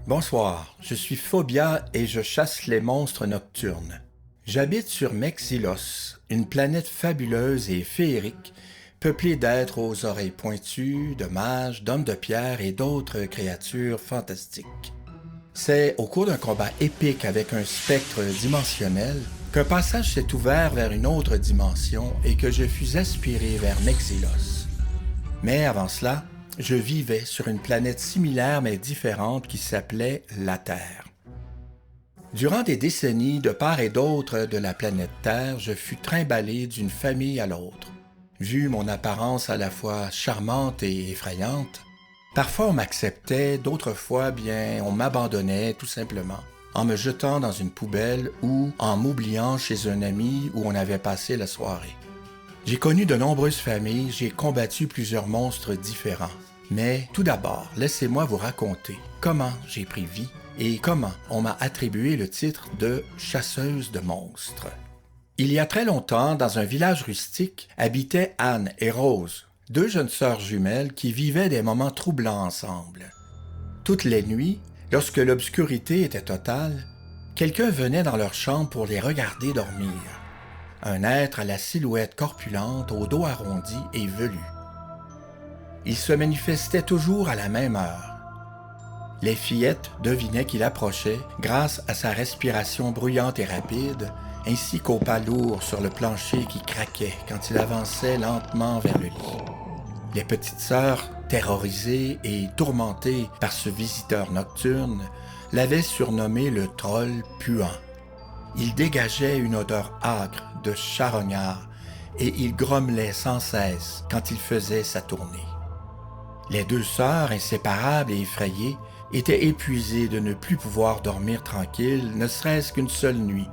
Bonsoir, je suis Phobia et je chasse les monstres nocturnes. J'habite sur Mexylos, une planète fabuleuse et féerique, peuplée d'êtres aux oreilles pointues, de mages, d'hommes de pierre et d'autres créatures fantastiques. C'est au cours d'un combat épique avec un spectre dimensionnel qu'un passage s'est ouvert vers une autre dimension et que je fus aspiré vers Mexylos. Mais avant cela, je vivais sur une planète similaire mais différente qui s'appelait la Terre. Durant des décennies, de part et d'autre de la planète Terre, je fus trimballé d'une famille à l'autre. Vu mon apparence à la fois charmante et effrayante, parfois on m'acceptait, d'autres fois, bien, on m'abandonnait tout simplement, en me jetant dans une poubelle ou en m'oubliant chez un ami où on avait passé la soirée. J'ai connu de nombreuses familles, j'ai combattu plusieurs monstres différents. Mais tout d'abord, laissez-moi vous raconter comment j'ai pris vie et comment on m'a attribué le titre de chasseuse de monstres. Il y a très longtemps, dans un village rustique, habitaient Anne et Rose, deux jeunes sœurs jumelles qui vivaient des moments troublants ensemble. Toutes les nuits, lorsque l'obscurité était totale, quelqu'un venait dans leur chambre pour les regarder dormir. Un être à la silhouette corpulente, au dos arrondi et velu. Il se manifestait toujours à la même heure. Les fillettes devinaient qu'il approchait grâce à sa respiration bruyante et rapide, ainsi qu'au pas lourd sur le plancher qui craquait quand il avançait lentement vers le lit. Les petites sœurs, terrorisées et tourmentées par ce visiteur nocturne, l'avaient surnommé le troll puant. Il dégageait une odeur âcre de charognard et il grommelait sans cesse quand il faisait sa tournée. Les deux sœurs, inséparables et effrayées, étaient épuisées de ne plus pouvoir dormir tranquilles, ne serait-ce qu'une seule nuit.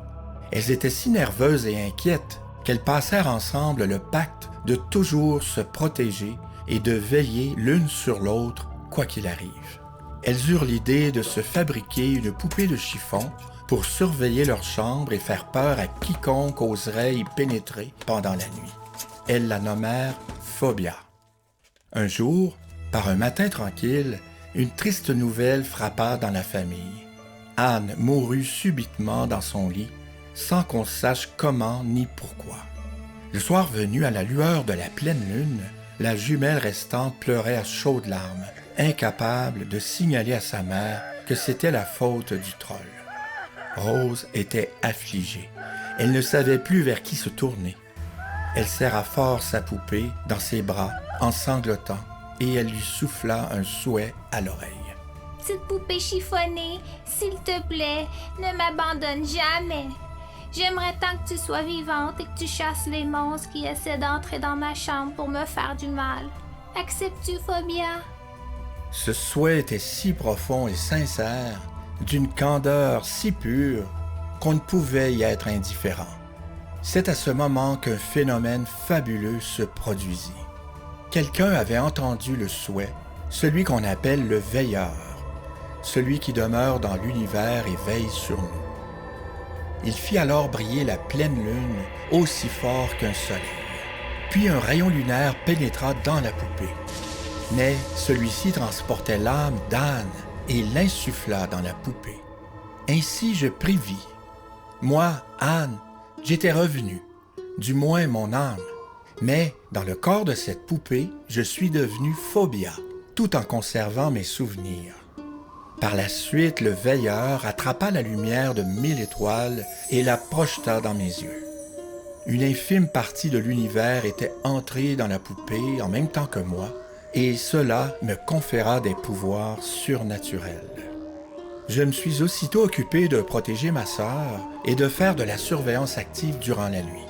Elles étaient si nerveuses et inquiètes qu'elles passèrent ensemble le pacte de toujours se protéger et de veiller l'une sur l'autre, quoi qu'il arrive. Elles eurent l'idée de se fabriquer une poupée de chiffon pour surveiller leur chambre et faire peur à quiconque oserait y pénétrer pendant la nuit. Elles la nommèrent Phobia. Un jour, par un matin tranquille, une triste nouvelle frappa dans la famille. Anne mourut subitement dans son lit, sans qu'on sache comment ni pourquoi. Le soir venu, à la lueur de la pleine lune, la jumelle restante pleurait à chaudes larmes, incapable de signaler à sa mère que c'était la faute du troll. Rose était affligée. Elle ne savait plus vers qui se tourner. Elle serra fort sa poupée dans ses bras, en sanglotant, et elle lui souffla un souhait à l'oreille. « Petite poupée chiffonnée, s'il te plaît, ne m'abandonne jamais. J'aimerais tant que tu sois vivante et que tu chasses les monstres qui essaient d'entrer dans ma chambre pour me faire du mal. Acceptes-tu, Phobia? » Ce souhait était si profond et sincère, d'une candeur si pure, qu'on ne pouvait y être indifférent. C'est à ce moment qu'un phénomène fabuleux se produisit. Quelqu'un avait entendu le souhait, celui qu'on appelle le veilleur, celui qui demeure dans l'univers et veille sur nous. Il fit alors briller la pleine lune aussi fort qu'un soleil. Puis un rayon lunaire pénétra dans la poupée. Mais celui-ci transportait l'âme d'Anne et l'insuffla dans la poupée. Ainsi je pris vie. Moi, Anne, j'étais revenu, du moins mon âme. Mais dans le corps de cette poupée, je suis devenu Phobia, tout en conservant mes souvenirs. Par la suite, le veilleur attrapa la lumière de 1000 étoiles et la projeta dans mes yeux. Une infime partie de l'univers était entrée dans la poupée en même temps que moi, et cela me conféra des pouvoirs surnaturels. Je me suis aussitôt occupé de protéger ma sœur et de faire de la surveillance active durant la nuit.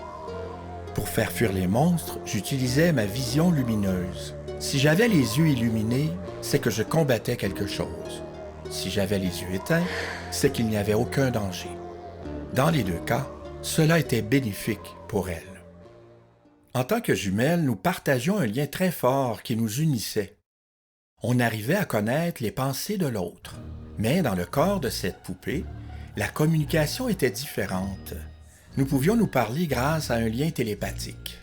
Pour faire fuir les monstres, j'utilisais ma vision lumineuse. Si j'avais les yeux illuminés, c'est que je combattais quelque chose. Si j'avais les yeux éteints, c'est qu'il n'y avait aucun danger. Dans les deux cas, cela était bénéfique pour elle. En tant que jumelles, nous partagions un lien très fort qui nous unissait. On arrivait à connaître les pensées de l'autre. Mais dans le corps de cette poupée, la communication était différente. Nous pouvions nous parler grâce à un lien télépathique.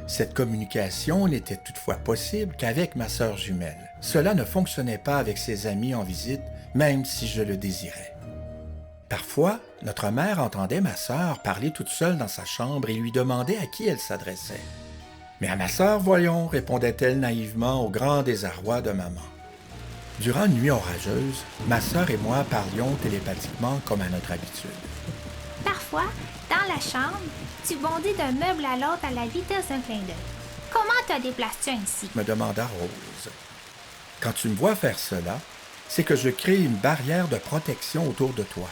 Cette communication n'était toutefois possible qu'avec ma sœur jumelle. Cela ne fonctionnait pas avec ses amis en visite, même si je le désirais. Parfois, notre mère entendait ma sœur parler toute seule dans sa chambre et lui demandait à qui elle s'adressait. « Mais à ma sœur, voyons, » répondait-elle naïvement au grand désarroi de maman. Durant une nuit orageuse, ma sœur et moi parlions télépathiquement comme à notre habitude. Parfois, dans la chambre, tu bondis d'un meuble à l'autre à la vitesse d'un clin d'œil. Comment te déplaces-tu ainsi? Me demanda Rose. Quand tu me vois faire cela, c'est que je crée une barrière de protection autour de toi.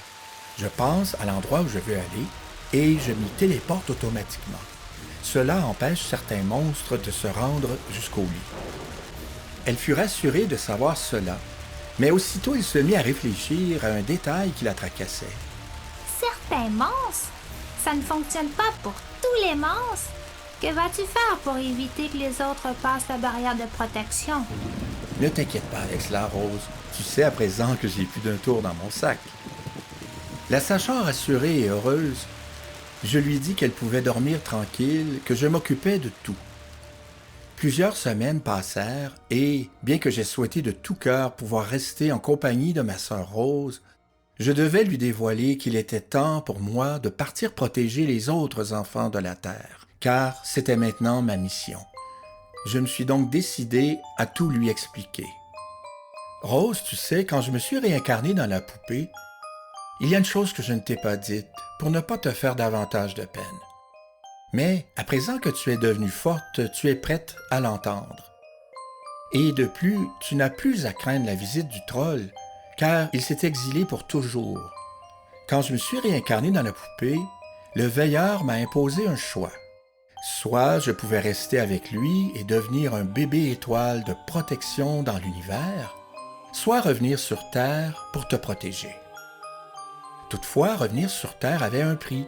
Je pense à l'endroit où je veux aller et je m'y téléporte automatiquement. Cela empêche certains monstres de se rendre jusqu'au lit. Elle fut rassurée de savoir cela, mais aussitôt il se mit à réfléchir à un détail qui la tracassait. Certains monstres? Ça ne fonctionne pas pour tous les monstres. Que vas-tu faire pour éviter que les autres passent la barrière de protection? Ne t'inquiète pas avec cela, Rose. Tu sais à présent que j'ai plus d'un tour dans mon sac. La sachant rassurée et heureuse, je lui dis qu'elle pouvait dormir tranquille, que je m'occupais de tout. Plusieurs semaines passèrent et, bien que j'aie souhaité de tout cœur pouvoir rester en compagnie de ma sœur Rose, je devais lui dévoiler qu'il était temps pour moi de partir protéger les autres enfants de la Terre, car c'était maintenant ma mission. Je me suis donc décidé à tout lui expliquer. Rose, tu sais, quand je me suis réincarné dans la poupée, il y a une chose que je ne t'ai pas dite, pour ne pas te faire davantage de peine. Mais, à présent que tu es devenue forte, tu es prête à l'entendre. Et de plus, tu n'as plus à craindre la visite du troll, car il s'est exilé pour toujours. Quand je me suis réincarné dans la poupée, le veilleur m'a imposé un choix. Soit je pouvais rester avec lui et devenir un bébé étoile de protection dans l'univers, soit revenir sur Terre pour te protéger. Toutefois, revenir sur Terre avait un prix.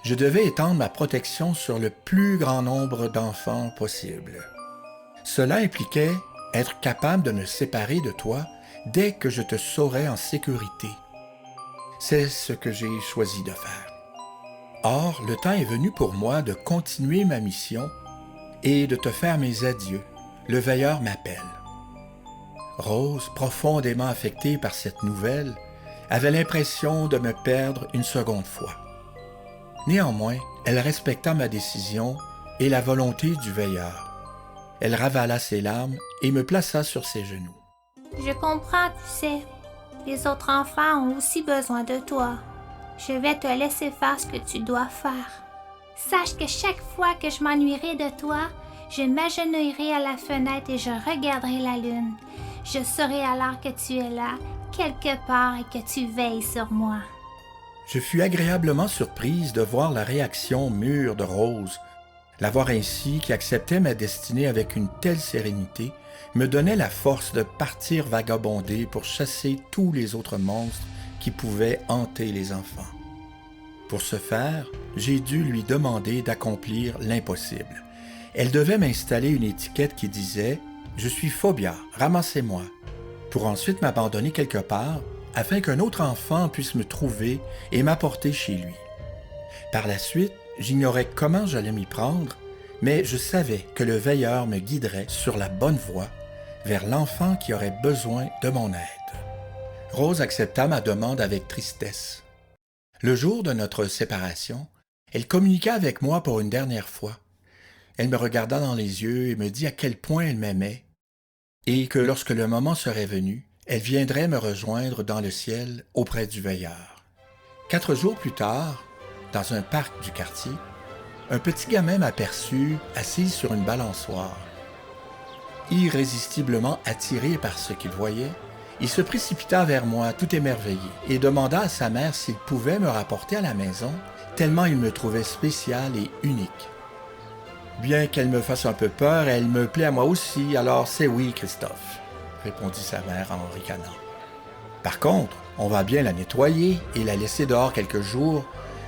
Je devais étendre ma protection sur le plus grand nombre d'enfants possible. Cela impliquait être capable de me séparer de toi dès que je te saurais en sécurité. C'est ce que j'ai choisi de faire. Or, le temps est venu pour moi de continuer ma mission et de te faire mes adieux. Le veilleur m'appelle. Rose, profondément affectée par cette nouvelle, avait l'impression de me perdre une seconde fois. Néanmoins, elle respecta ma décision et la volonté du veilleur. Elle ravala ses larmes et me plaça sur ses genoux. Je comprends, tu sais. Les autres enfants ont aussi besoin de toi. Je vais te laisser faire ce que tu dois faire. Sache que chaque fois que je m'ennuierai de toi, je m'agenouillerai à la fenêtre et je regarderai la lune. Je saurai alors que tu es là, quelque part, et que tu veilles sur moi. Je fus agréablement surprise de voir la réaction mûre de Rose. La voir ainsi, qui acceptait ma destinée avec une telle sérénité, me donnait la force de partir vagabonder pour chasser tous les autres monstres qui pouvaient hanter les enfants. Pour ce faire, j'ai dû lui demander d'accomplir l'impossible. Elle devait m'installer une étiquette qui disait « Je suis Phobia, ramassez-moi », pour ensuite m'abandonner quelque part afin qu'un autre enfant puisse me trouver et m'apporter chez lui. Par la suite, j'ignorais comment j'allais m'y prendre, mais je savais que le veilleur me guiderait sur la bonne voie vers l'enfant qui aurait besoin de mon aide. Rose accepta ma demande avec tristesse. Le jour de notre séparation, elle communiqua avec moi pour une dernière fois. Elle me regarda dans les yeux et me dit à quel point elle m'aimait et que lorsque le moment serait venu, elle viendrait me rejoindre dans le ciel auprès du veilleur. 4 jours plus tard, dans un parc du quartier, un petit gamin m'aperçut assise sur une balançoire. Irrésistiblement attiré par ce qu'il voyait, il se précipita vers moi tout émerveillé et demanda à sa mère s'il pouvait me rapporter à la maison, tellement il me trouvait spécial et unique. Bien qu'elle me fasse un peu peur, elle me plaît à moi aussi, alors c'est oui, Christophe, répondit sa mère en ricanant. Par contre, on va bien la nettoyer et la laisser dehors quelques jours,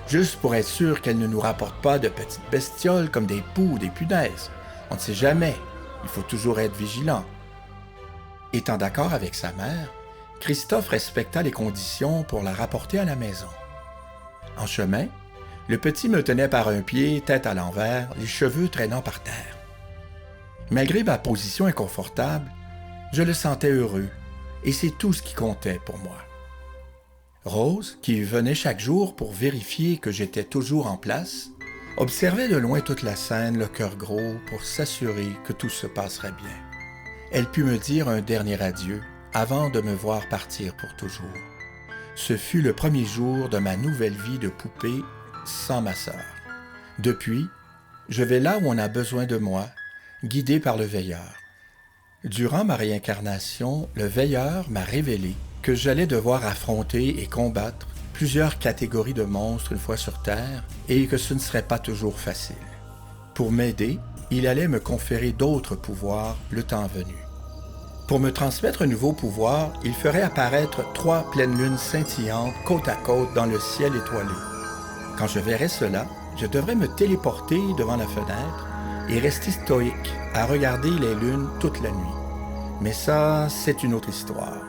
juste pour être sûr qu'elle ne nous rapporte pas de petites bestioles comme des poux ou des punaises. On ne sait jamais, il faut toujours être vigilant. Étant d'accord avec sa mère, Christophe respecta les conditions pour la rapporter à la maison. En chemin, Le petit me tenait par un pied, tête à l'envers, les cheveux traînant par terre. Malgré ma position inconfortable, je le sentais heureux, et c'est tout ce qui comptait pour moi. Rose, qui venait chaque jour pour vérifier que j'étais toujours en place, observait de loin toute la scène, le cœur gros, pour s'assurer que tout se passerait bien. Elle put me dire un dernier adieu avant de me voir partir pour toujours. Ce fut le premier jour de ma nouvelle vie de poupée sans ma sœur. Depuis, je vais là où on a besoin de moi, guidé par le veilleur. Durant ma réincarnation, le veilleur m'a révélé que j'allais devoir affronter et combattre plusieurs catégories de monstres une fois sur Terre et que ce ne serait pas toujours facile. Pour m'aider, il allait me conférer d'autres pouvoirs le temps venu. Pour me transmettre un nouveau pouvoir, il ferait apparaître 3 pleines lunes scintillantes côte à côte dans le ciel étoilé. Quand je verrai cela, je devrais me téléporter devant la fenêtre et rester stoïque à regarder les lunes toute la nuit. Mais ça, c'est une autre histoire.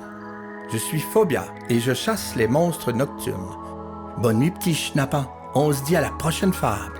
Je suis Phobia et je chasse les monstres nocturnes. Bonne nuit, petit schnappant. On se dit à la prochaine fable.